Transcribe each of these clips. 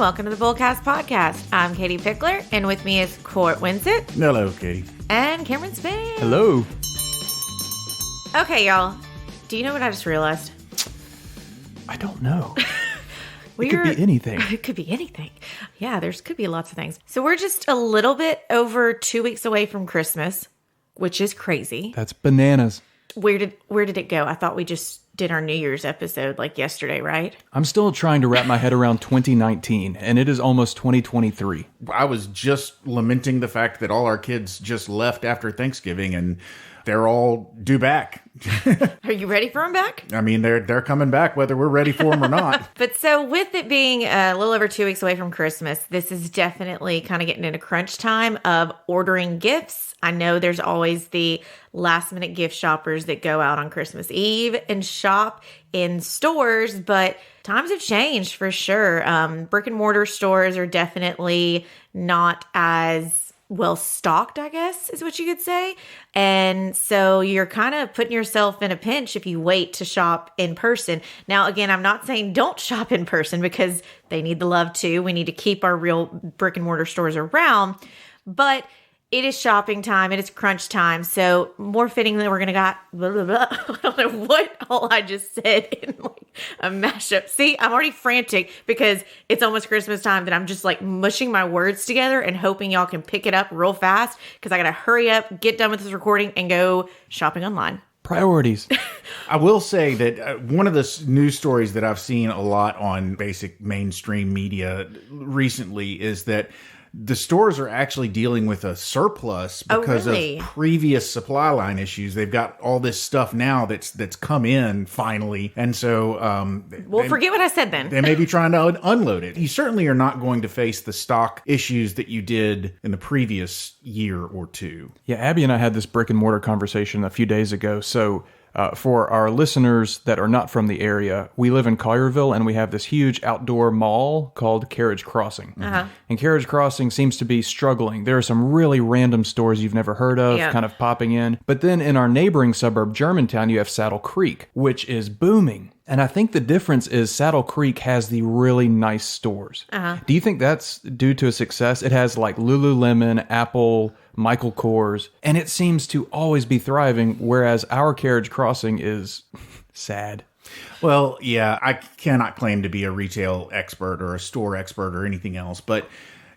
welcome to the Bullcast Podcast. I'm Katie Pickler, and with me is Court Winsett. Hello, Katie. And Cameron Spain. Hello. Okay, y'all. Do you know what I just realized? I don't know. It could be anything. It could be anything. Yeah, could be lots of things. So we're just a little bit over 2 weeks away from Christmas, which is crazy. That's bananas. Where did it go? I thought we just did our New Year's episode like yesterday, right? I'm still trying to wrap my head around 2019, and it is almost 2023. I was just lamenting the fact that all our kids just left after Thanksgiving, and they're all due back. Are you ready for them back? I mean, they're coming back whether we're ready for them or not. But so with it being a little over 2 weeks away from Christmas, this is definitely kind of getting into crunch time of ordering gifts. I know there's always the last minute gift shoppers that go out on Christmas Eve and shop in stores, but times have changed for sure. Brick and mortar stores are definitely not as well stocked, I guess, is what you could say. And so you're kind of putting yourself in a pinch if you wait to shop in person. Now, again, I'm not saying don't shop in person because they need the love too. We need to keep our real brick and mortar stores around, but it is shopping time. It is crunch time. So more fitting that we're going to got, blah, blah, blah. I don't know what all I just said in like a mashup. See, I'm already frantic because it's almost Christmas time that I'm just like mushing my words together and hoping y'all can pick it up real fast because I got to hurry up, get done with this recording and go shopping online. Priorities. I will say that one of the news stories that I've seen a lot on basic mainstream media recently is that the stores are actually dealing with a surplus because of previous supply line issues. They've got all this stuff now that's come in finally. And so... forget what I said then. They may be trying to unload it. You certainly are not going to face the stock issues that you did in the previous year or two. Yeah, Abby and I had this brick and mortar conversation a few days ago. So... for our listeners that are not from the area, we live in Collierville, and we have this huge outdoor mall called Carriage Crossing. Uh-huh. And Carriage Crossing seems to be struggling. There are some really random stores you've never heard of kind of popping in. But then in our neighboring suburb, Germantown, you have Saddle Creek, which is booming. And I think the difference is Saddle Creek has the really nice stores. Uh-huh. Do you think that's due to a success? It has like Lululemon, Apple, Michael Kors, and it seems to always be thriving, whereas our Carriage Crossing is sad. Well, yeah, I cannot claim to be a retail expert or a store expert or anything else, but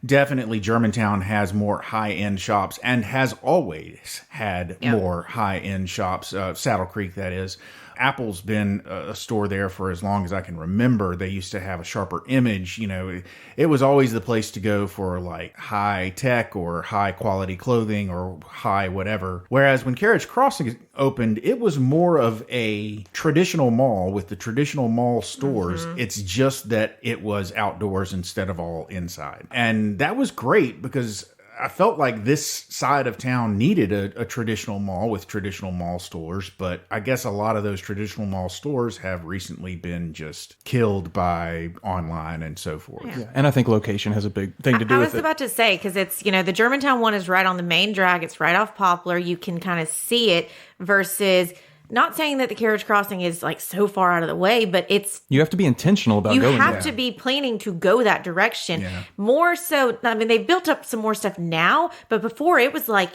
definitely Germantown has more high-end shops and has always had more high-end shops, Saddle Creek, that is. Apple's been a store there for as long as I can remember. They used to have a sharper image. You know, it was always the place to go for like high tech or high quality clothing or high whatever. Whereas when Carriage Crossing opened, it was more of a traditional mall with the traditional mall stores. Mm-hmm. It's just that it was outdoors instead of all inside. And that was great because I felt like this side of town needed a traditional mall with traditional mall stores, but I guess a lot of those traditional mall stores have recently been just killed by online and so forth. Yeah. And I think location has a big thing to do with it. I was about to say, because it's, the Germantown one is right on the main drag. It's right off Poplar. You can kind of see it versus... Not saying that the Carriage Crossing is like so far out of the way, but it's... You have to be intentional about going there. You have to be planning to go that direction. Yeah. More so, I mean, they've built up some more stuff now, but before it was like,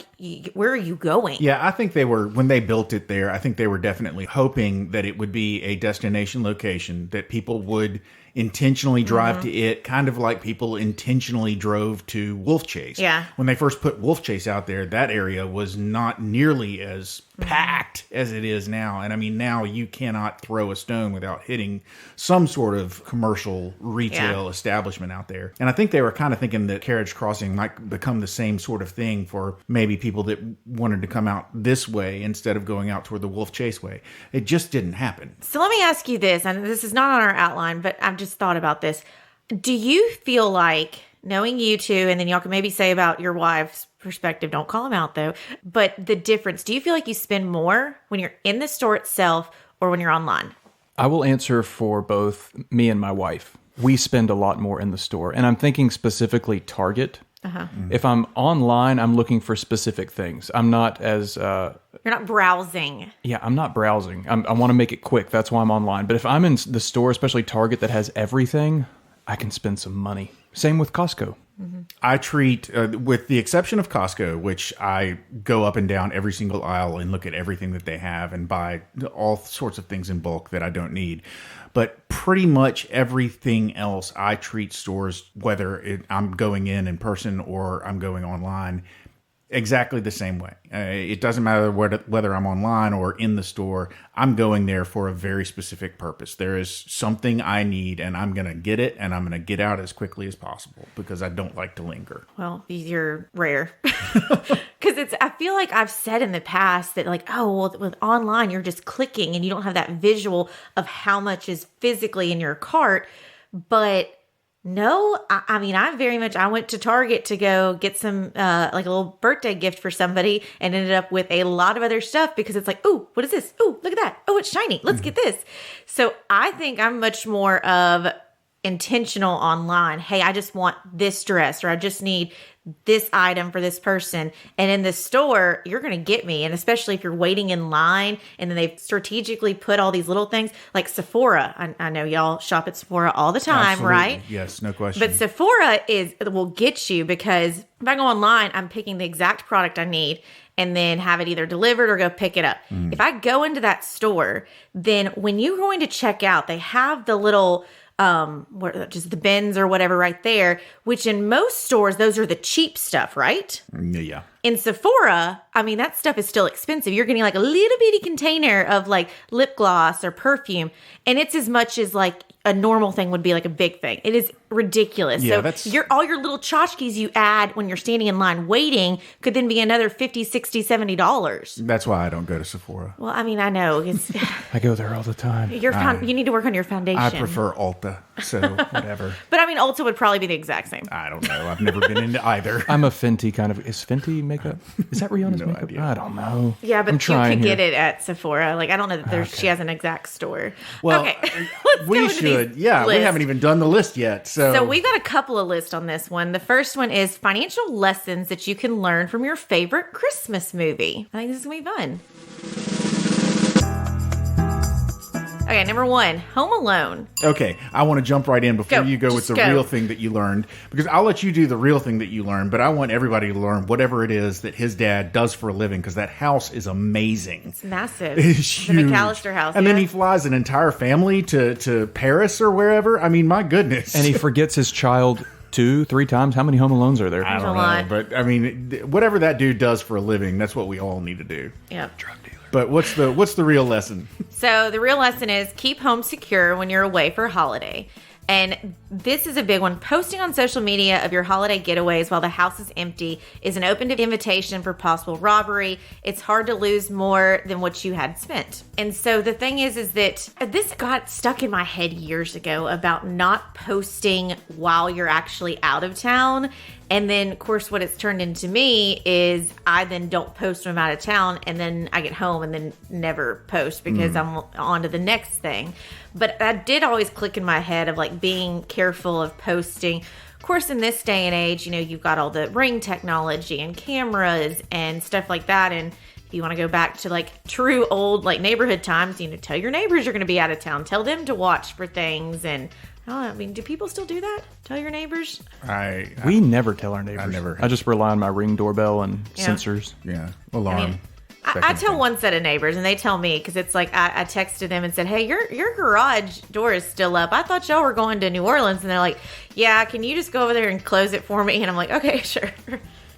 where are you going? Yeah, I think they were, when they built it there, I think they were definitely hoping that it would be a destination location, that people would intentionally drive to it, kind of like people intentionally drove to Wolf Chase. Yeah. When they first put Wolf Chase out there, that area was not nearly as packed as it is now. And I mean, now you cannot throw a stone without hitting some sort of commercial retail establishment out there. And I think they were kind of thinking that Carriage Crossing might become the same sort of thing for maybe people that wanted to come out this way instead of going out toward the Wolf Chase way. It just didn't happen. So let me ask you this, and this is not on our outline, but I've just thought about this. Do you feel like, knowing you two, and then y'all can maybe say about your wife's perspective, don't call them out though, but the difference, do you feel like you spend more when you're in the store itself or when you're online? I will answer for both me and my wife. We spend a lot more in the store, and I'm thinking specifically Target. Uh-huh. If I'm online, I'm looking for specific things. I'm not as... You're not browsing. Yeah, I'm not browsing. I want to make it quick. That's why I'm online. But if I'm in the store, especially Target, that has everything, I can spend some money. Same with Costco. I treat, with the exception of Costco, which I go up and down every single aisle and look at everything that they have and buy all sorts of things in bulk that I don't need. But pretty much everything else, I treat stores, whether I'm going in person or I'm going online, exactly the same way. It doesn't matter whether I'm online or in the store. I'm going there for a very specific purpose. There is something I need, and I'm going to get it, and I'm going to get out as quickly as possible because I don't like to linger. Well, you're rare. Because I feel like I've said in the past that like, oh, well, with online, you're just clicking and you don't have that visual of how much is physically in your cart. But no, I mean, I went to Target to go get some, like a little birthday gift for somebody and ended up with a lot of other stuff because it's like, oh, what is this? Oh, look at that. Oh, it's shiny. Let's get this. So I think I'm much more of intentional online. Hey, I just want this dress, or I just need this item for this person. And in the store, you're going to get me. And especially if you're waiting in line and then they've strategically put all these little things like Sephora. I know y'all shop at Sephora all the time, Absolutely. Right? Yes, no question. But Sephora will get you because if I go online, I'm picking the exact product I need and then have it either delivered or go pick it up. If I go into that store, then when you're going to check out, they have the little just the bins or whatever right there, which in most stores, those are the cheap stuff, right? Yeah. In Sephora, I mean, that stuff is still expensive. You're getting like a little bitty container of like lip gloss or perfume, and it's as much as like a normal thing would be like a big thing. It is ridiculous. Yeah, so all your little tchotchkes you add when you're standing in line waiting could then be another $50, $60, $70. That's why I don't go to Sephora. Well, I mean, I know. I go there all the time. You need to work on your foundation. I prefer Ulta, so whatever. But I mean, Ulta would probably be the exact same. I don't know. I've never been into either. I'm a Fenty kind of. Is Fenty makeup? Is that Rihanna's No makeup? idea. I don't know. Yeah, but I'm you trying could here. get it at Sephora. Like, I don't know that she has an exact store. Well, okay. Let's we go into should. these Yeah, we lists. haven't even done the list yet. So we've got a couple of lists on this one. The first one is financial lessons that you can learn from your favorite Christmas movie. I think this is going to be fun. Okay, number 1, Home Alone. Okay, I want to jump right in before you go with the real thing that you learned, because I'll let you do the real thing that you learned, but I want everybody to learn whatever it is that his dad does for a living, because that house is amazing. It's massive. It's huge. The McAllister house. And then he flies an entire family to Paris or wherever. I mean, my goodness. And he forgets his child 2-3 times. How many Home Alones are there? I don't a know, lot. but I mean, whatever that dude does for a living, that's what we all need to do. Yep. Drug dealer. But what's the real lesson? So the real lesson is keep home secure when you're away for a holiday. And this is a big one. Posting on social media of your holiday getaways while the house is empty is an open invitation for possible robbery. It's hard to lose more than what you had spent. And so the thing is that this got stuck in my head years ago about not posting while you're actually out of town. And then, of course, what it's turned into me is I then don't post when I'm out of town, and then I get home and then never post because I'm on to the next thing. But that did always click in my head of like being careful of posting. Of course, in this day and age, you've got all the Ring technology and cameras and stuff like that. And if you want to go back to like true old like neighborhood times, tell your neighbors you're going to be out of town. Tell them to watch for things. And I mean, do people still do that? Tell your neighbors? We never tell our neighbors. I just rely on my Ring doorbell and sensors. Yeah, alarm. I tell one set of neighbors, and they tell me because it's like I texted them and said, "Hey, your garage door is still up. I thought y'all were going to New Orleans," and they're like, "Yeah, can you just go over there and close it for me?" And I'm like, "Okay, sure."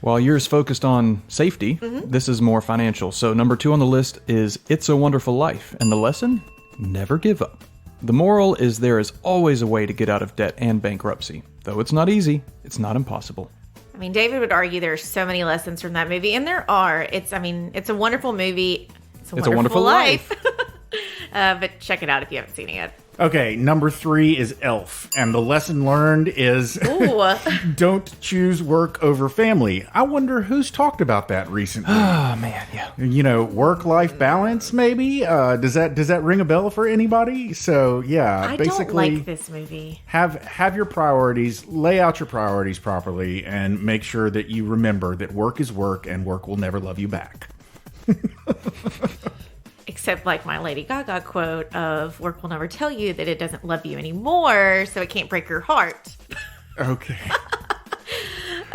While yours focused on safety, this is more financial. So number 2 on the list is It's a Wonderful Life, and the lesson: never give up. The moral is there is always a way to get out of debt and bankruptcy. Though it's not easy, it's not impossible. I mean, David would argue there's so many lessons from that movie, and there are. It's a wonderful movie. It's a wonderful life. But check it out if you haven't seen it yet. Okay, number 3 is Elf, and the lesson learned is don't choose work over family. I wonder who's talked about that recently. Oh man, yeah. Work-life balance, maybe. Does that ring a bell for anybody? So yeah, I basically, don't like this movie. Have your priorities, lay out your priorities properly, and make sure that you remember that work is work, and work will never love you back. Except like my Lady Gaga quote of work will never tell you that it doesn't love you anymore, so it can't break your heart. Okay.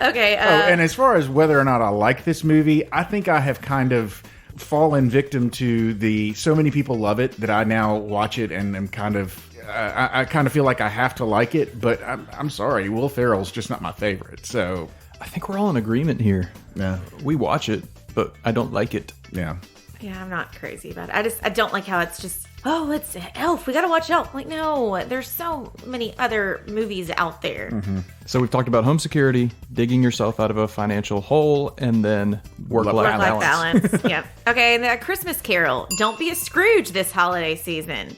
Okay. And as far as whether or not I like this movie, I think I have kind of fallen victim to the so many people love it that I now watch it and am kind of I kind of feel like I have to like it, but I'm sorry, Will Ferrell's just not my favorite. So I think we're all in agreement here. yeah, We watch it, but I don't like it. yeah. Yeah, I'm not crazy about it. I don't like how it's just, oh, it's Elf. We got to watch Elf. Like, no, there's so many other movies out there. Mm-hmm. So we've talked about home security, digging yourself out of a financial hole, and then work-life balance. Yeah. Okay, and the Christmas Carol. Don't be a Scrooge this holiday season.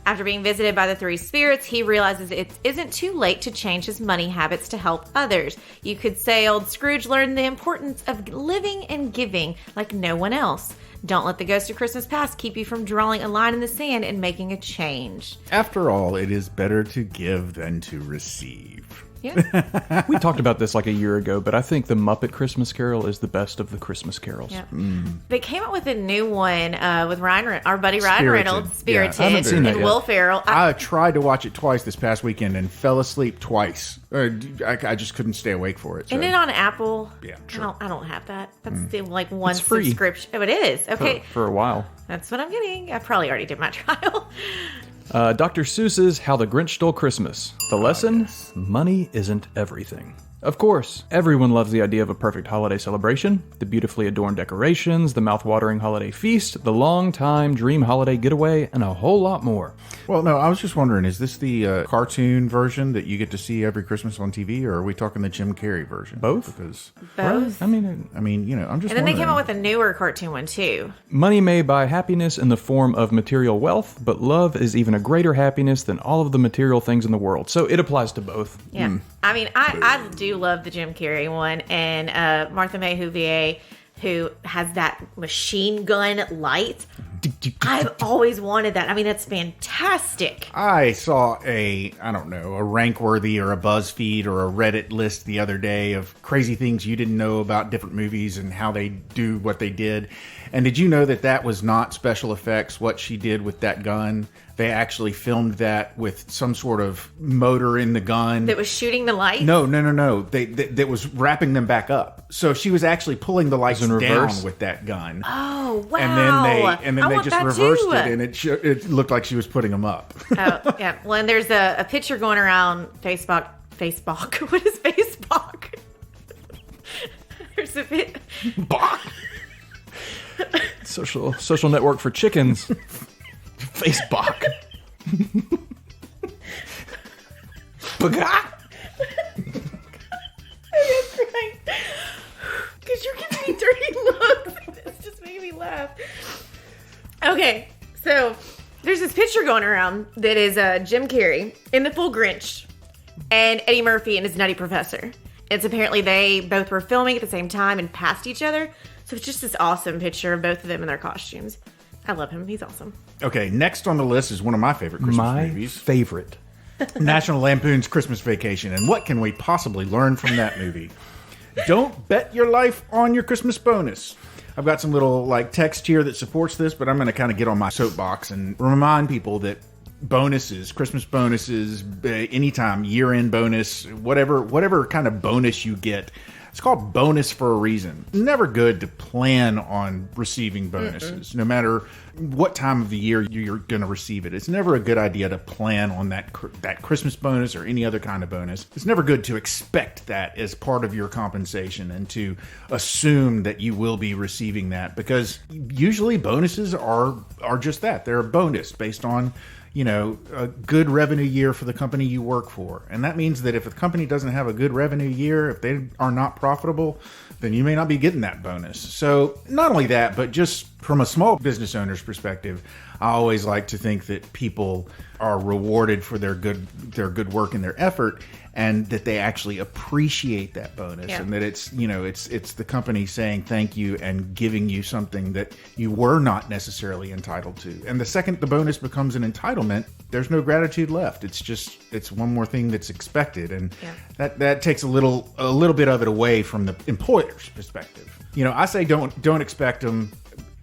After being visited by the three spirits, he realizes it isn't too late to change his money habits to help others. You could say old Scrooge learned the importance of living and giving like no one else. Don't let the ghost of Christmas past keep you from drawing a line in the sand and making a change. After all, it is better to give than to receive. Yeah. We talked about this like a year ago, but I think the Muppet Christmas Carol is the best of the Christmas carols. Yeah. They came out with a new one with our buddy Ryan Spirited. Reynolds, Spirited, Yeah, I haven't seen that and yet. Will Ferrell. I tried to watch it twice this past weekend and fell asleep twice. I just couldn't stay awake for it. So. Isn't it on Apple? Yeah, sure. I don't have that. That's the like one It's free. subscription. Oh, it is. Okay. For a while. That's what I'm getting. I probably already did my trial. Dr. Seuss's How the Grinch Stole Christmas. The lesson? Money isn't everything. Of course, everyone loves the idea of a perfect holiday celebration, the beautifully adorned decorations, the mouth-watering holiday feast, the long-time dream holiday getaway, and a whole lot more. Well, no, I was just wondering, is this the cartoon version that you get to see every Christmas on TV, or are we talking the Jim Carrey version? Both? Because, Both. I mean, I'm just And then they wondering. came out with a newer cartoon one too. money may buy happiness in the form of material wealth, but love is even a greater happiness than all of the material things in the world. So it applies to both. Yeah. I mean, I do love the Jim Carrey one, and Martha May Whovier, who has that machine gun light. I've always wanted that. I mean, that's fantastic. I saw a rank-worthy or a BuzzFeed or a Reddit list the other day of crazy things you didn't know about different movies and how they do what they did. And did you know that that was not special effects, what she did with that gun? They actually filmed that with some sort of motor in the gun. That was shooting the light? No. That was wrapping them back up. So she was actually pulling the lights in down reverse? with that gun. Oh, wow. And then they just reversed it, and it looked like she was putting them up. Oh, yeah. Well, and there's a picture going around Facebook. What is Facebook? There's a bit. Social network for chickens. Facebook. Because you're giving me dirty looks. It's just making me laugh. Okay, so there's this picture going around that is Jim Carrey in the full Grinch and Eddie Murphy and his Nutty Professor. It's apparently they both were filming at the same time and passed each other. So it's just this awesome picture of both of them in their costumes. I love him. He's awesome. Okay, next on the list is one of my favorite Christmas movies. Favorite. National Lampoon's Christmas Vacation. And what can we possibly learn from that movie? Don't bet your life on your Christmas bonus. I've got some little text here that supports this, but I'm going to kind of get on my soapbox and remind people that bonuses, Christmas bonuses, anytime, year-end bonus, whatever kind of bonus you get, it's called bonus for a reason. Never good to plan on receiving bonuses, no matter what time of the year you're going to receive it. It's never a good idea to plan on that Christmas bonus or any other kind of bonus. It's never good to expect that as part of your compensation and to assume that you will be receiving that, because usually bonuses are just that. They're a bonus based on a good revenue year for the company you work for. And that means that if a company doesn't have a good revenue year, if they are not profitable, then you may not be getting that bonus. So not only that, but just from a small business owner's perspective, I always like to think that people are rewarded for their good work and their effort, and that they actually appreciate that bonus, and that it's the company saying thank you and giving you something that you were not necessarily entitled to. And the second the bonus becomes an entitlement, there's no gratitude left. It's one more thing that's expected, and that takes a little bit of it away from the employer's perspective. I say don't expect them,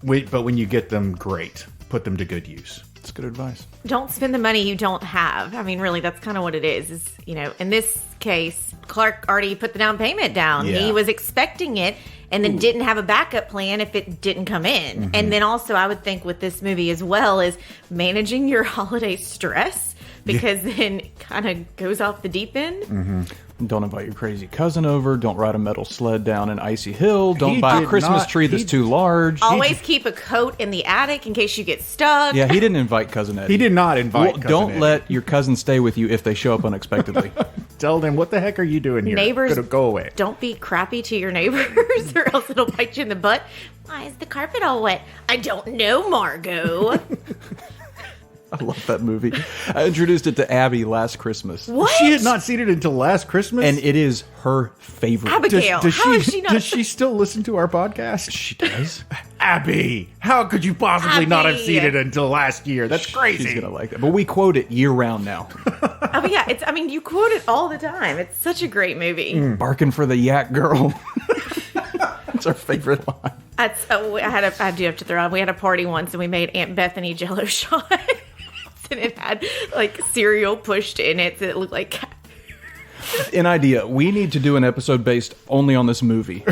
but when you get them, great. put them to good use. That's good advice. Don't spend the money you don't have. I mean, really, that's kind of what it is, in this case, Clark already put the down payment down. Yeah. He was expecting it and then didn't have a backup plan if it didn't come in. Mm-hmm. And then also I would think with this movie as well is managing your holiday stress, because then it kind of goes off the deep end. Mm-hmm. Don't invite your crazy cousin over. Don't ride a metal sled down an icy hill. Don't buy a Christmas tree that's too large. Always keep a coat in the attic in case you get stuck. Yeah, he didn't invite Cousin Eddie. He did not invite Cousin Don't Eddie. let your cousin stay with you if they show up unexpectedly. Tell them, what the heck are you doing here? Neighbors, go away. Don't be crappy to your neighbors or else it'll bite you in the butt. Why is the carpet all wet? I don't know, Margot. I love that movie. I introduced it to Abby last Christmas. What? She had not seen it until last Christmas? And it is her favorite. Abigail, how is she not? Does she still listen to our podcast? She does. Abby, how could you possibly not have seen it until last year? That's crazy. She's going to like that. But we quote it year-round now. Oh, yeah. You quote it all the time. It's such a great movie. Barking for the yak girl. That's our favorite line. I do have to throw on. We had a party once and we made Aunt Bethany Jell-O shots. And it had cereal pushed in it so it looked like cat. An idea. We need to do an episode based only on this movie.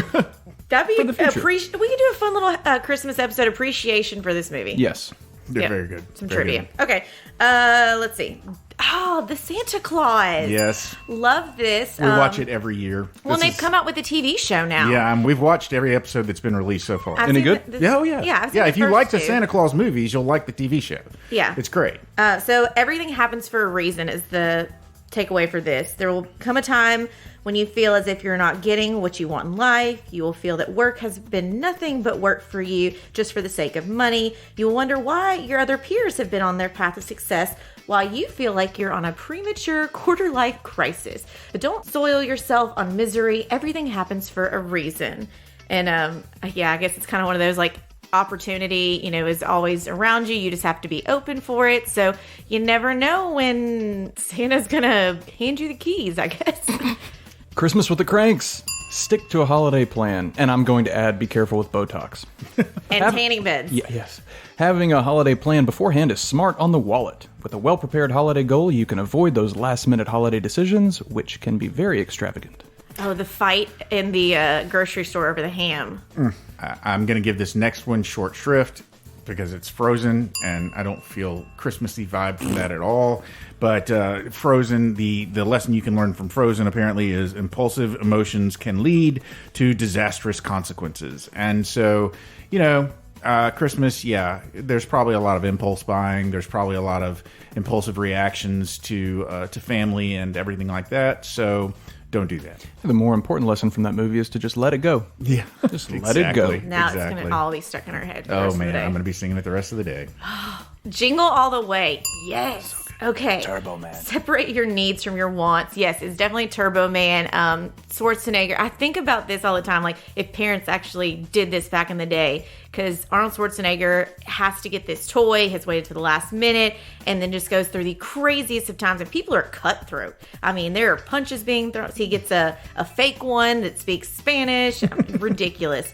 That'd be For the future. we could do a fun little Christmas episode appreciation for this movie. Yes. They're very good. Some Very trivia. good. Okay. Let's see. Oh, the Santa Claus. Yes. Love this. We watch it every year. Well, they've come out with a TV show now. Yeah, and we've watched every episode that's been released so far. Any good? Yeah, oh yeah. Yeah, I've seen if the you first like the two. Santa Claus movies, you'll like the TV show. Yeah. It's great. So everything happens for a reason is the takeaway for this. There will come a time when you feel as if you're not getting what you want in life. You will feel that work has been nothing but work for you just for the sake of money. You will wonder why your other peers have been on their path of success while you feel like you're on a premature quarter-life crisis. But don't soil yourself on misery. Everything happens for a reason. And I guess it's kind of one of those opportunity, is always around you. You just have to be open for it. So you never know when Santa's gonna hand you the keys, I guess. Christmas with the Cranks. Stick to a holiday plan. And I'm going to add, be careful with Botox. And tanning beds. Yes. Having a holiday plan beforehand is smart on the wallet. With a well-prepared holiday goal, you can avoid those last-minute holiday decisions, which can be very extravagant. Oh, the fight in the grocery store over the ham. I'm going to give this next one short shrift because it's Frozen, and I don't feel Christmassy vibe from that at all. But Frozen, the lesson you can learn from Frozen apparently is impulsive emotions can lead to disastrous consequences. And so, Christmas, there's probably a lot of impulse buying. There's probably a lot of impulsive reactions to family and everything like that. So don't do that. The more important lesson from that movie is to just let it go. Yeah. Just let it go. Now it's going to all be stuck in our head. Oh, man. I'm going to be singing it the rest of the day. Jingle All the Way. Yes. Okay. Turbo Man. Separate your needs from your wants. Yes, it's definitely Turbo Man. Schwarzenegger. I think about this all the time. Like, if parents actually did this back in the day, because Arnold Schwarzenegger has to get this toy, has waited to the last minute, and then just goes through the craziest of times. And people are cutthroat. I mean, there are punches being thrown. So he gets a fake one that speaks Spanish. Ridiculous.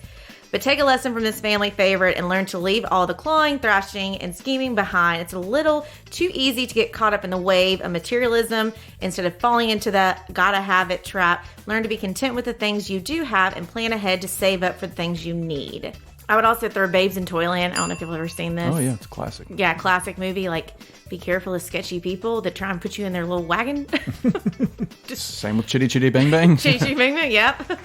But take a lesson from this family favorite and learn to leave all the clawing, thrashing, and scheming behind. It's a little too easy to get caught up in the wave of materialism instead of falling into that gotta have it trap. Learn to be content with the things you do have and plan ahead to save up for the things you need. I would also throw Babes in Toyland. I don't know if you've ever seen this. Oh, yeah, it's classic. Yeah, classic movie. Be careful of sketchy people that try and put you in their little wagon. Same with Chitty Chitty Bang Bang. Chitty Chitty Bang Bang, yep.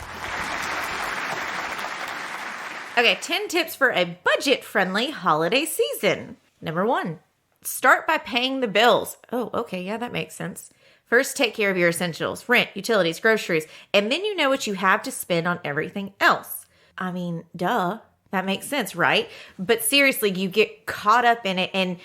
Okay, 10 tips for a budget-friendly holiday season. Number 1, start by paying the bills. Oh, okay, yeah, that makes sense. First, take care of your essentials, rent, utilities, groceries, and then you know what you have to spend on everything else. I mean, duh, that makes sense, right? But seriously, you get caught up in it, and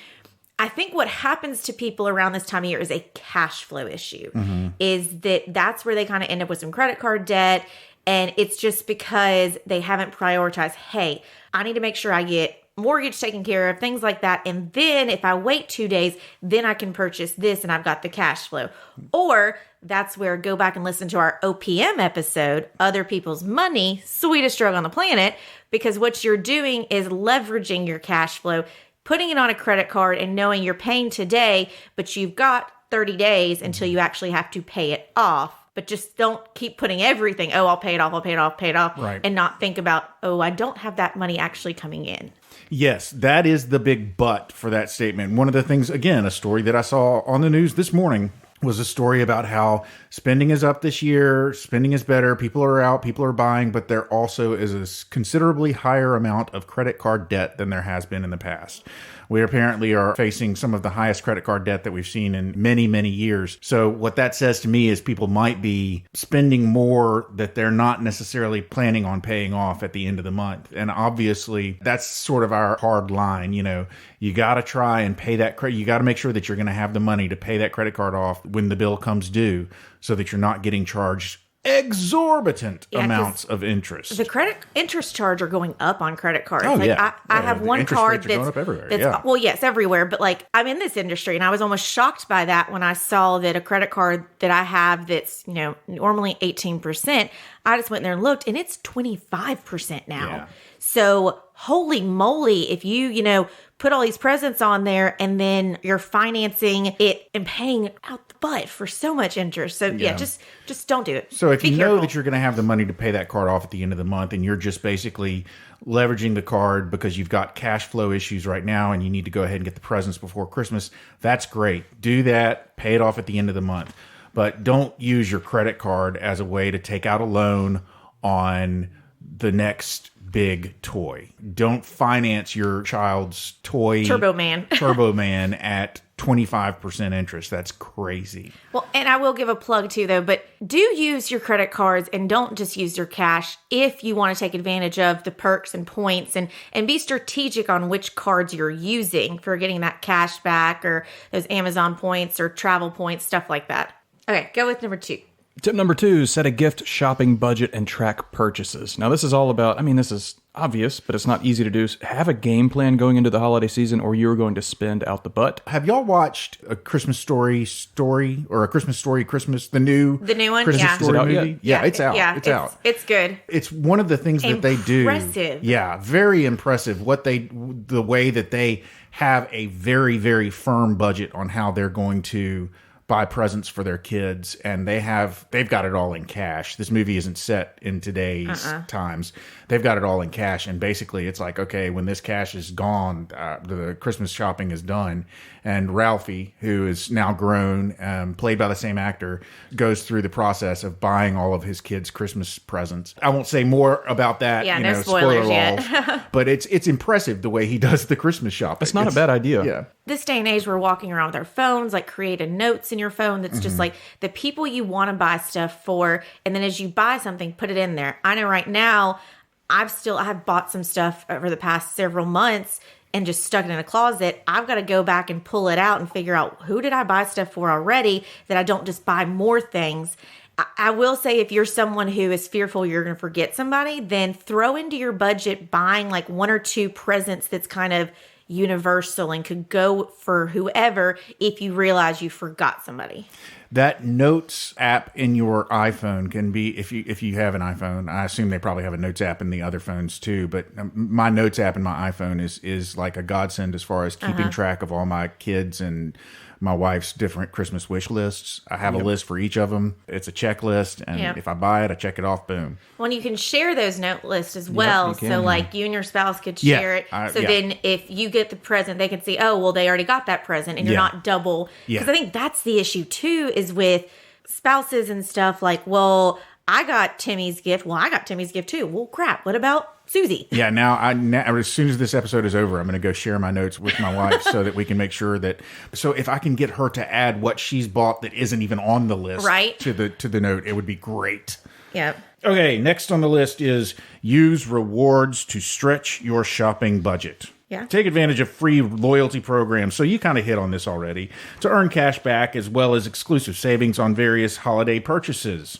I think what happens to people around this time of year is a cash flow issue, is that's where they kind of end up with some credit card debt. And it's just because they haven't prioritized, hey, I need to make sure I get mortgage taken care of, things like that. And then if I wait 2 days, then I can purchase this and I've got the cash flow. Or that's where go back and listen to our OPM episode, Other People's Money, Sweetest Drug on the Planet, because what you're doing is leveraging your cash flow, putting it on a credit card and knowing you're paying today, but you've got 30 days until you actually have to pay it off. But just don't keep putting everything, oh, I'll pay it off, I'll pay it off, pay it off, right. And not think about, oh, I don't have that money actually coming in. Yes, that is the big but for that statement. One of the things, again, a story that I saw on the news this morning was a story about how spending is up this year, spending is better, people are out, people are buying, but there also is a considerably higher amount of credit card debt than there has been in the past. We apparently are facing some of the highest credit card debt that we've seen in many, many years. So what that says to me is people might be spending more that they're not necessarily planning on paying off at the end of the month. And obviously, that's sort of our hard line. You know, you got to try and pay that credit. You got to make sure that you're going to have the money to pay that credit card off when the bill comes due so that you're not getting charged exorbitant amounts of interest. The credit interest charge are going up on credit cards. Oh, like yeah. I have one card that's going up everywhere. That's, well, yes, everywhere. But like I'm in this industry, and I was almost shocked by that when I saw that a credit card that I have that's normally 18%. I just went there and looked, and it's 25% now. Yeah. So holy moly, if you put all these presents on there and then you're financing it and paying out the butt for so much interest. So yeah, just don't do it. So if Be you careful. know that you're going to have the money to pay that card off at the end of the month and you're just basically leveraging the card because you've got cash flow issues right now and you need to go ahead and get the presents before Christmas, that's great. Do that, pay it off at the end of the month. But don't use your credit card as a way to take out a loan on the next big toy. Don't finance your child's toy Turbo Man at 25% interest. That's crazy. Well, and I will give a plug too, though, but do use your credit cards and don't just use your cash if you want to take advantage of the perks and points and be strategic on which cards you're using for getting that cash back or those Amazon points or travel points, stuff like that. Okay, go with number 2. Tip number 2, set a gift shopping budget and track purchases. Now, this is all about, this is obvious, but it's not easy to do. Have a game plan going into the holiday season or you're going to spend out the butt. Have y'all watched a Christmas Story or a Christmas Story Christmas, the new one? Christmas Yeah. Story movie? Yet? Yeah, it's out. Yeah, it's out. It's good. It's one of the things that they do. Impressive. Yeah, very impressive. The way that they have a very, very firm budget on how they're going to buy presents for their kids, and they've got it all in cash. This movie isn't set in today's times. They've got it all in cash, and basically it's like, okay, when this cash is gone, the Christmas shopping is done, and Ralphie, who is now grown, played by the same actor, goes through the process of buying all of his kids' Christmas presents. I won't say more about that. Yeah, no spoilers yet. But it's impressive the way he does the Christmas shopping. That's not a bad idea. Yeah. This day and age, we're walking around with our phones, like create notes in your phone that's just like the people you want to buy stuff for. And then as you buy something, put it in there. I know right now, I have bought some stuff over the past several months and just stuck it in a closet. I've got to go back and pull it out and figure out who did I buy stuff for already that I don't just buy more things. I will say if you're someone who is fearful you're going to forget somebody, then throw into your budget buying like 1 or 2 presents that's kind of universal and could go for whoever if you realize you forgot somebody. That Notes app in your iPhone can be, if you have an iPhone, I assume they probably have a Notes app in the other phones too, but my Notes app in my iPhone is like a godsend as far as keeping track of all my kids and my wife's different Christmas wish lists. I have a list for each of them. It's a checklist, and if I buy it, I check it off, boom. Well, you can share those note lists as well. So like you and your spouse could Yeah, share it. Then if you get the present, they can see, oh, well, they already got that present and you're not double. Because I think that's the issue too, is with spouses and stuff like, well, I got Timmy's gift. Well, I got Timmy's gift too. Well, crap. What about Susie? Yeah, now as soon as this episode is over, I'm going to go share my notes with my wife so that we can make sure that. So if I can get her to add what she's bought that isn't even on the list, to the note, it would be great. Yep. Okay, next on the list is use rewards to stretch your shopping budget. Yeah. Take advantage of free loyalty programs. So you kind of hit on this already, to earn cash back as well as exclusive savings on various holiday purchases.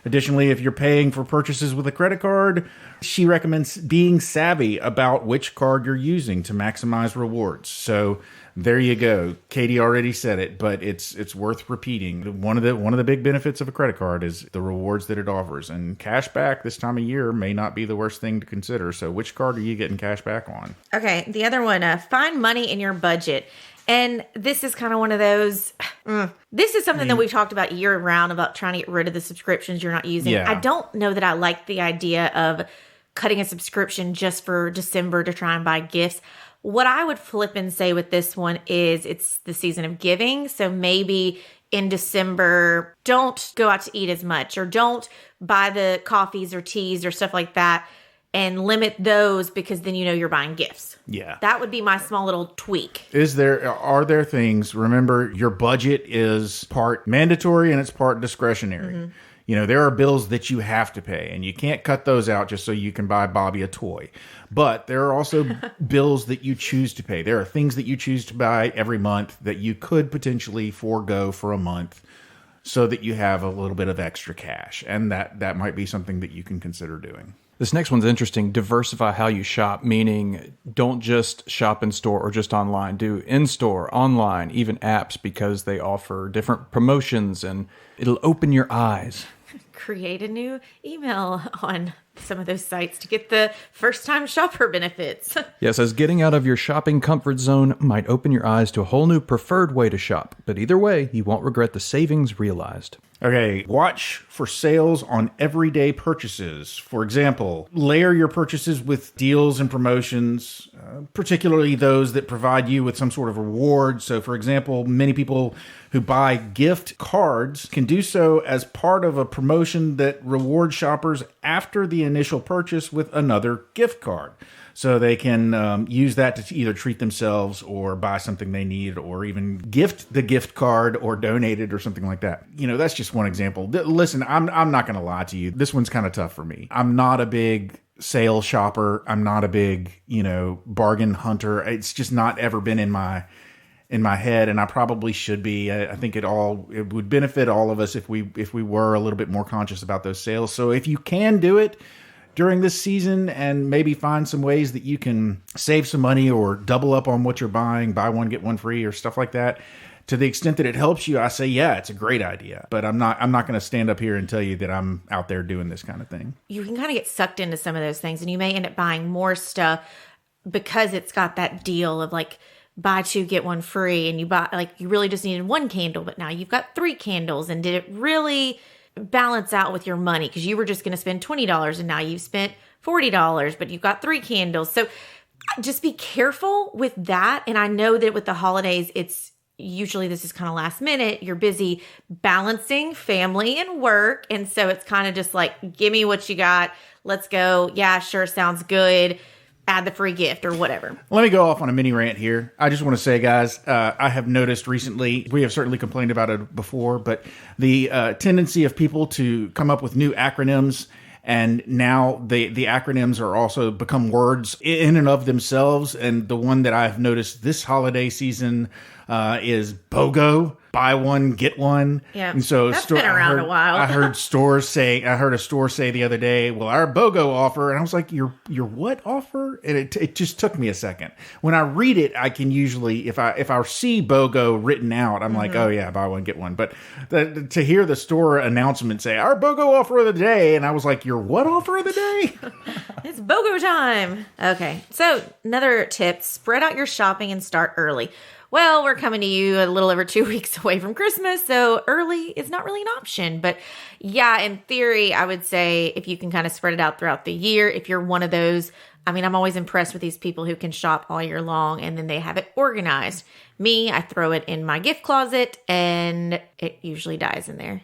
Additionally, if you're paying for purchases with a credit card, she recommends being savvy about which card you're using to maximize rewards. So there you go. Katie already said it, but it's worth repeating. One of the big benefits of a credit card is the rewards that it offers, and cash back this time of year may not be the worst thing to consider. So which card are you getting cash back on? Okay, the other one, find money in your budget. And this is kind of one of those, this is something that we've talked about year round about trying to get rid of the subscriptions you're not using. Yeah. I don't know that I like the idea of cutting a subscription just for December to try and buy gifts. What I would flip and say with this one is it's the season of giving. So maybe in December, don't go out to eat as much or don't buy the coffees or teas or stuff like that and limit those because then you know you're buying gifts. Yeah. That would be my small little tweak. Are there things, remember your budget is part mandatory and it's part discretionary. Mm-hmm. You know, there are bills that you have to pay and you can't cut those out just so you can buy Bobby a toy. But there are also bills that you choose to pay. There are things that you choose to buy every month that you could potentially forego for a month so that you have a little bit of extra cash. And that might be something that you can consider doing. This next one's interesting. Diversify how you shop, meaning don't just shop in store or just online. Do in-store, online, even apps because they offer different promotions and it'll open your eyes. Create a new email on some of those sites to get the first-time shopper benefits. Yes, as getting out of your shopping comfort zone might open your eyes to a whole new preferred way to shop. But either way, you won't regret the savings realized. Okay, watch for sales on everyday purchases. For example, layer your purchases with deals and promotions, particularly those that provide you with some sort of reward. So, for example, many people who buy gift cards can do so as part of a promotion that rewards shoppers after the initial purchase with another gift card. So they can use that to either treat themselves or buy something they need or even gift the gift card or donate it or something like that. You know, that's just one example. Listen, I'm not going to lie to you. This one's kind of tough for me. I'm not a big sale shopper. I'm not a big, bargain hunter. It's just not ever been in my head, and I probably should be. I think it would benefit all of us if we were a little bit more conscious about those sales. So if you can do it during this season and maybe find some ways that you can save some money or double up on what you're buying, buy one, get one free or stuff like that, to the extent that it helps you, I say, yeah, it's a great idea. But I'm not going to stand up here and tell you that I'm out there doing this kind of thing. You can kind of get sucked into some of those things and you may end up buying more stuff because it's got that deal of like, buy two, get one free. And you really just needed one candle, but now you've got 3 candles. And did it really balance out with your money? Because you were just going to spend $20 and now you've spent $40, but you've got 3 candles. So just be careful with that. And I know that with the holidays, it's usually this is kind of last minute. You're busy balancing family and work. And so it's kind of just like, give me what you got. Let's go. Yeah, sure. Sounds good. Add the free gift or whatever. Let me go off on a mini rant here. I just want to say, guys, I have noticed recently, we have certainly complained about it before, but the tendency of people to come up with new acronyms, and now the acronyms are also become words in and of themselves. And the one that I've noticed this holiday season is BOGO. Buy one, get one. Yeah, and so that's been around a while. I heard a store say the other day, well, our BOGO offer. And I was like, your what offer? And it just took me a second. When I read it, I can usually, if I see BOGO written out, I'm like, oh yeah, buy one, get one. But to hear the store announcement say, our BOGO offer of the day, and I was like, your what offer of the day? It's BOGO time. Okay, so another tip, spread out your shopping and start early. Well, we're coming to you a little over 2 weeks away from Christmas, so early is not really an option. But yeah, in theory, I would say if you can kind of spread it out throughout the year, if you're one of those, I'm always impressed with these people who can shop all year long and then they have it organized. Me, I throw it in my gift closet and it usually dies in there.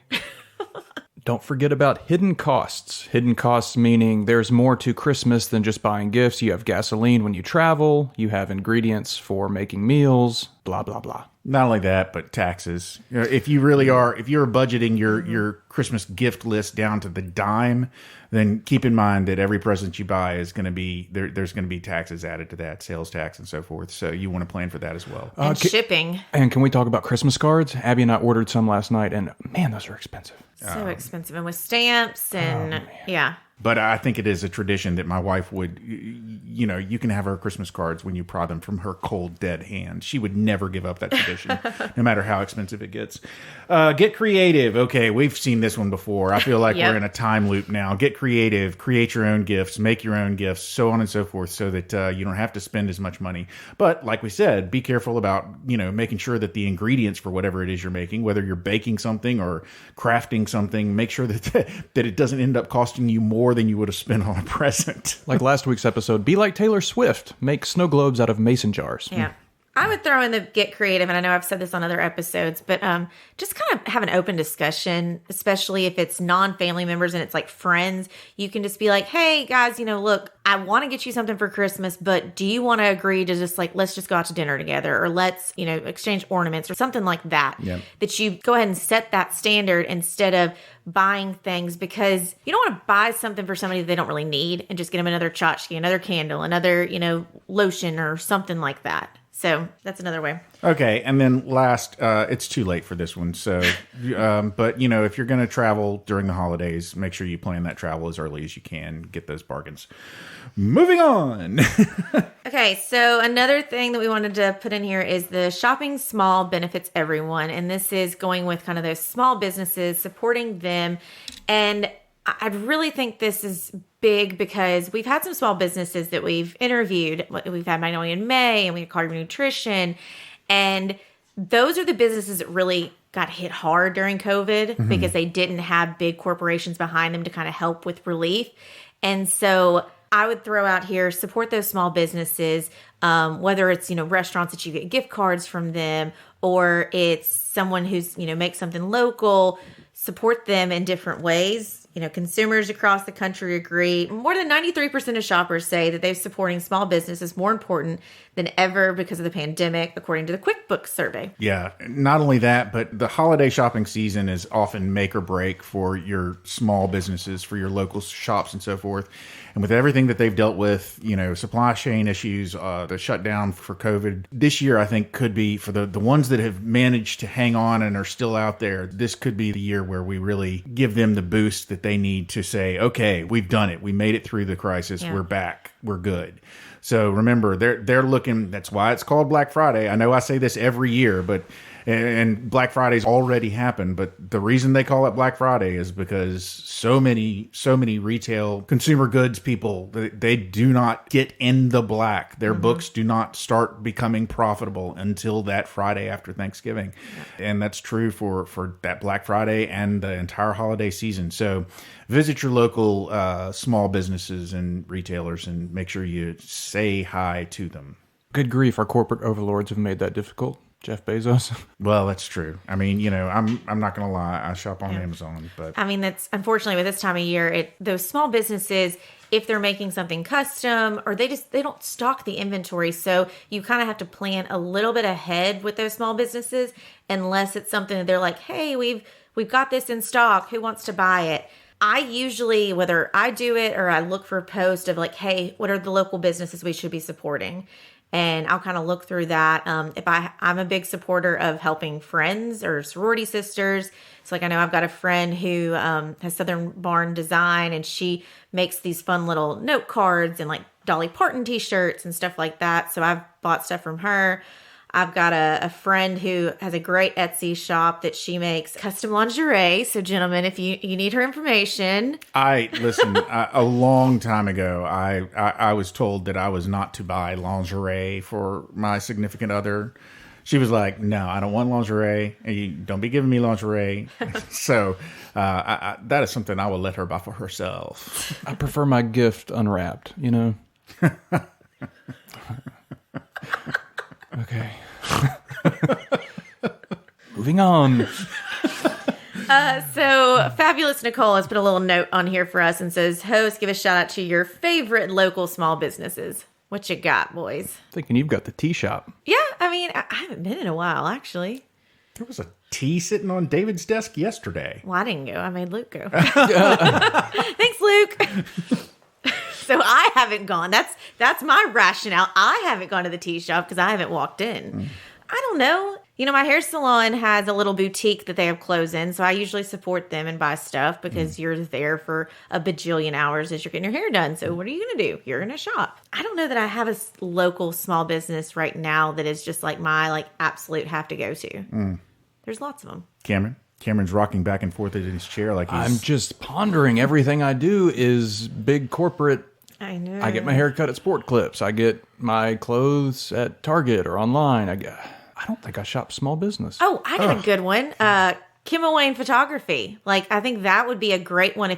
Don't forget about hidden costs. Hidden costs meaning there's more to Christmas than just buying gifts. You have gasoline when you travel. You have ingredients for making meals, blah, blah, blah. Not only that, but taxes. If you're budgeting your Christmas gift list down to the dime, then keep in mind that every present you buy is going to be, there's going to be taxes added to that, sales tax and so forth. So you want to plan for that as well. And shipping. And can we talk about Christmas cards? Abby and I ordered some last night, and man, those are expensive. So expensive. And with stamps and yeah. But I think it is a tradition that my wife would, you can have her Christmas cards when you pry them from her cold, dead hand. She would never give up that tradition, no matter how expensive it gets. Get creative. Okay, we've seen this one before. I feel like we're in a time loop now. Get creative. Create your own gifts. Make your own gifts, so on and so forth, so that you don't have to spend as much money. But like we said, be careful about, making sure that the ingredients for whatever it is you're making, whether you're baking something or crafting something, make sure that it doesn't end up costing you more than you would have spent on a present. Like last week's episode, be like Taylor Swift. Make snow globes out of mason jars. Yeah. I would throw in the get creative, and I know I've said this on other episodes, but just kind of have an open discussion, especially if it's non-family members and it's like friends. You can just be like, hey, guys, look, I want to get you something for Christmas, but do you want to agree to just let's just go out to dinner together, or let's, exchange ornaments or something like that, that you go ahead and set that standard instead of buying things, because you don't want to buy something for somebody that they don't really need and just get them another tchotchke, another candle, another, lotion or something like that. So that's another way. Okay. And then last, it's too late for this one. So, but if you're going to travel during the holidays, make sure you plan that travel as early as you can. Get those bargains. Moving on. Okay. So another thing that we wanted to put in here is the shopping small benefits everyone. And this is going with kind of those small businesses, supporting them. And I really think this is big because we've had some small businesses that we've interviewed. We've had Magnolia in May, and we had Carter Nutrition. And those are the businesses that really got hit hard during COVID because they didn't have big corporations behind them to kind of help with relief. And so I would throw out here, support those small businesses, whether it's, restaurants that you get gift cards from them, or it's someone who's, makes something local, support them in different ways. Consumers across the country agree. More than 93% of shoppers say that they're supporting small business is more important than ever because of the pandemic, according to the QuickBooks survey. Yeah, not only that, but the holiday shopping season is often make or break for your small businesses, for your local shops and so forth. And with everything that they've dealt with, supply chain issues, the shutdown for COVID, this year I think could be, for the ones that have managed to hang on and are still out there, this could be the year where we really give them the boost that they need to say, okay, we've done it. We made it through the crisis. Yeah. We're back. We're good. So remember, they're looking, that's why it's called Black Friday. I know I say this every year, but and Black Friday's already happened, but the reason they call it Black Friday is because so many retail consumer goods people, they do not get in the black. Their books do not start becoming profitable until that Friday after Thanksgiving. And that's true for that Black Friday and the entire holiday season. So visit your local small businesses and retailers and make sure you say hi to them. Good grief, our corporate overlords have made that difficult. Jeff Bezos. Well, that's true. I mean, I'm not going to lie. I shop on Amazon, but I mean, that's unfortunately with this time of year, those small businesses, if they're making something custom or they don't stock the inventory. So you kind of have to plan a little bit ahead with those small businesses, unless it's something that they're like, hey, we've got this in stock. Who wants to buy it? I usually, whether I do it or I look for a post of like, hey, what are the local businesses we should be supporting? And I'll kind of look through that. If I'm a big supporter of helping friends or sorority sisters. So like I know I've got a friend who has Southern Barn Design, and she makes these fun little note cards and like Dolly Parton t-shirts and stuff like that. So I've bought stuff from her. I've got a friend who has a great Etsy shop that she makes custom lingerie. So gentlemen, if you need her information. Listen, a long time ago, I was told that I was not to buy lingerie for my significant other. She was like, no, I don't want lingerie. You don't be giving me lingerie. So that is something I will let her buy for herself. I prefer my gift unwrapped, Okay. Moving on. So Fabulous Nicole has put a little note on here for us and says, host, give a shout out to your favorite local small businesses. What you got, boys? Thinking you've got the tea shop. Yeah, I mean, I haven't been in a while, actually. There was a tea sitting on David's desk yesterday. Well, I didn't go. I made Luke go. Thanks, Luke. So I haven't gone. That's my rationale. I haven't gone to the tea shop because I haven't walked in. I don't know. You know, my hair salon has a little boutique that they have clothes in, so I usually support them and buy stuff because you're there for a bajillion hours as you're getting your hair done. So what are you going to do? You're going to shop. I don't know that I have a local small business right now that is just like my absolute have to go to. There's lots of them. Cameron's rocking back and forth in his chair like he's... I'm just pondering. Everything I do is big corporate. I know. I get my hair cut at Sport Clips. I get my clothes at Target or online. I don't think I shop small business. Oh, I got a good one. Kim Wayne Photography. I think that would be a great one.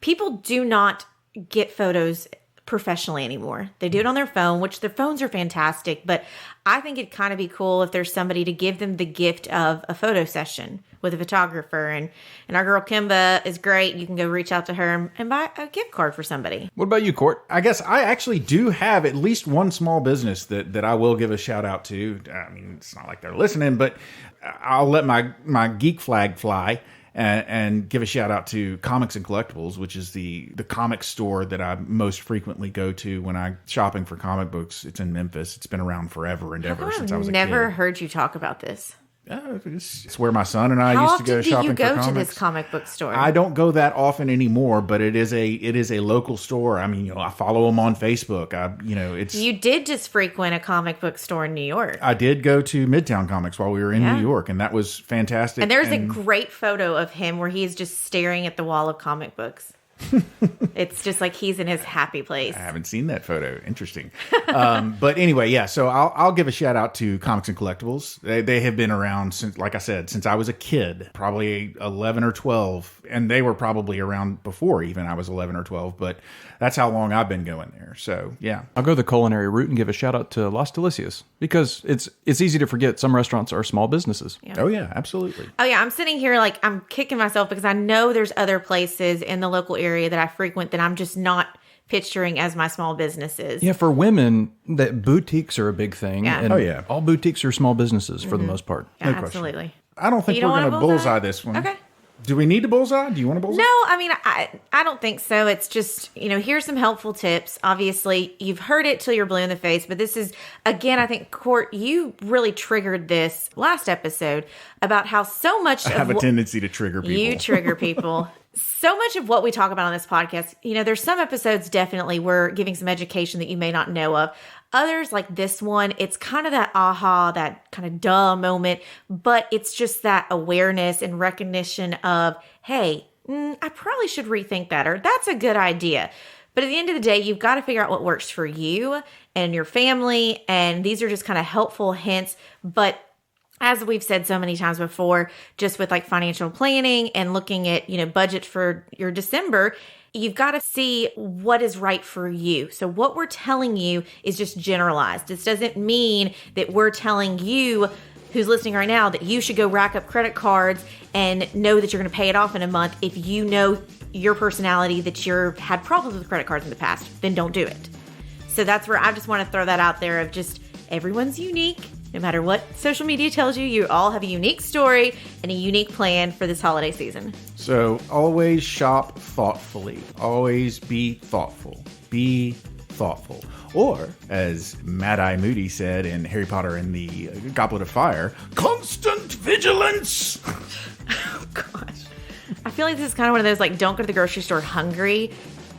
People do not get photos professionally anymore. They do it on their phone, which their phones are fantastic, but I think it'd kind of be cool if there's somebody to give them the gift of a photo session with a photographer. And our girl Kimba is great. You can go reach out to her and buy a gift card for somebody. What about you, Court? I guess I actually do have at least one small business that I will give a shout out to. I mean, it's not like they're listening, but I'll let my geek flag fly and give a shout out to Comics and Collectibles, which is the comic store that I most frequently go to when I'm shopping for comic books. It's in Memphis. It's been around forever and ever since I was a kid. I've never heard you talk about this. It's where my son and I used to go shopping for comics. How often do you go to this comic book store? I don't go that often anymore, but it is a local store. I mean, I follow them on Facebook. You did just frequent a comic book store in New York. I did go to Midtown Comics while we were in New York, and that was fantastic. And there's a great photo of him where he's just staring at the wall of comic books. It's just like he's in his happy place. I haven't seen that photo. Interesting. But anyway, yeah. So I'll give a shout out to Comics and Collectibles. They have been around since, like I said, since I was a kid, probably 11 or 12, and they were probably around before even I was 11 or 12. But that's how long I've been going there. So yeah, I'll go the culinary route and give a shout out to Las Delicias because it's easy to forget some restaurants are small businesses. Yeah. Oh yeah, absolutely. Oh yeah, I'm sitting here I'm kicking myself because I know there's other places in the local area that I frequent that I'm just not picturing as my small businesses. Yeah, for women, that boutiques are a big thing. Yeah. And all boutiques are small businesses for the most part. Yeah, No absolutely. question. I don't think we're going to bullseye this one. Okay. Do we need a bullseye? Do you want a bullseye? No, I mean, I don't think so. It's just, here's some helpful tips. Obviously, you've heard it till you're blue in the face, but this is, again, I think, Court, you really triggered this last episode about how so much I have a tendency to trigger people. You trigger people. So much of what we talk about on this podcast, there's some episodes definitely we're giving some education that you may not know of. Others, like this one, it's kind of that aha, that kind of duh moment, but it's just that awareness and recognition of, hey, I probably should rethink that, or that's a good idea. But at the end of the day, you've got to figure out what works for you and your family, and these are just kind of helpful hints. But as we've said so many times before, just with financial planning and looking at, budget for your December, you've got to see what is right for you. So what we're telling you is just generalized. This doesn't mean that we're telling you who's listening right now that you should go rack up credit cards and know that you're going to pay it off in a month. If you know your personality that you've had problems with credit cards in the past, then don't do it. So that's where I just want to throw that out there of just everyone's unique. No matter what social media tells you, you all have a unique story and a unique plan for this holiday season. So always shop thoughtfully. Always be thoughtful. Be thoughtful. Or, as Mad-Eye Moody said in Harry Potter and the Goblet of Fire, constant vigilance. Oh, gosh. I feel like this is kind of one of those, don't go to the grocery store hungry.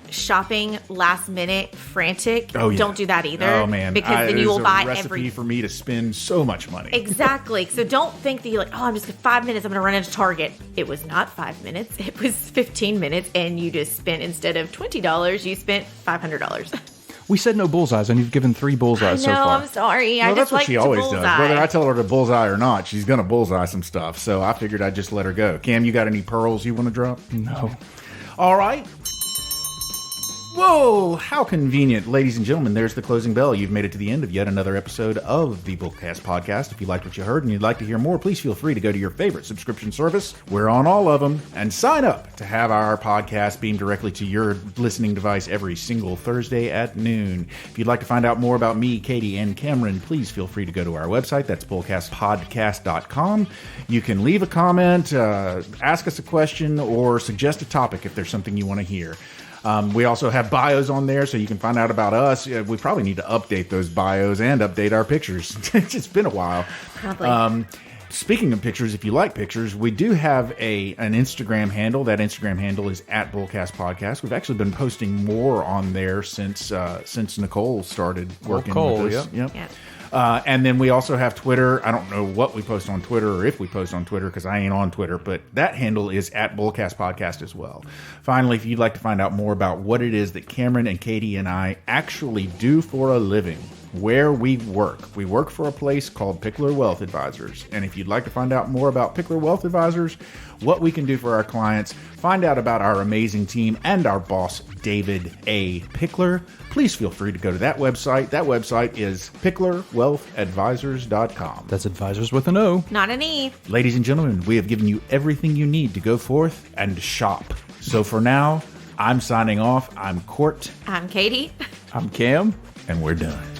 Shopping last minute, frantic. Oh, yeah. Don't do that either. Oh man, because then you will buy recipe for me to spend so much money. Exactly. So don't think that you're I'm just 5 minutes. I'm going to run into Target. It was not 5 minutes. It was 15 minutes, and you just spent instead of $20, you spent $500. We said no bullseyes, and you've given 3 bullseyes so far. I'm sorry. Well, I that's just what she like always bullseye. does. Whether I tell her to bullseye or not, she's going to bullseye some stuff. So I figured I'd just let her go. Cam, you got any pearls you want to drop? No. All right. Whoa, how convenient. Ladies and gentlemen, there's the closing bell. You've made it to the end of yet another episode of the Bullcast Podcast. If you liked what you heard and you'd like to hear more, please feel free to go to your favorite subscription service. We're on all of them. And sign up to have our podcast beamed directly to your listening device every single Thursday at noon. If you'd like to find out more about me, Katie, and Cameron, please feel free to go to our website. That's bullcastpodcast.com. You can leave a comment, ask us a question, or suggest a topic if there's something you want to hear. We also have bios on there, so you can find out about us. We probably need to update those bios and update our pictures. It's been a while. Probably. Speaking of pictures, if you like pictures, we do have an Instagram handle. That Instagram handle is @BullcastPodcast. We've actually been posting more on there since Nicole started working with us. Yep. Yeah. And then we also have Twitter. I don't know what we post on Twitter or if we post on Twitter because I ain't on Twitter, but that handle is @BullcastPodcast as well. Finally, if you'd like to find out more about what it is that Cameron and Katie and I actually do for a living, where we work for a place called Pickler Wealth Advisors. And if you'd like to find out more about Pickler Wealth Advisors, what we can do for our clients, find out about our amazing team and our boss, David A. Pickler, please feel free to go to that website. That website is picklerwealthadvisors.com. That's advisors with an O. Not an E. Ladies and gentlemen, we have given you everything you need to go forth and shop. So for now, I'm signing off. I'm Court. I'm Katie. I'm Cam. And we're done.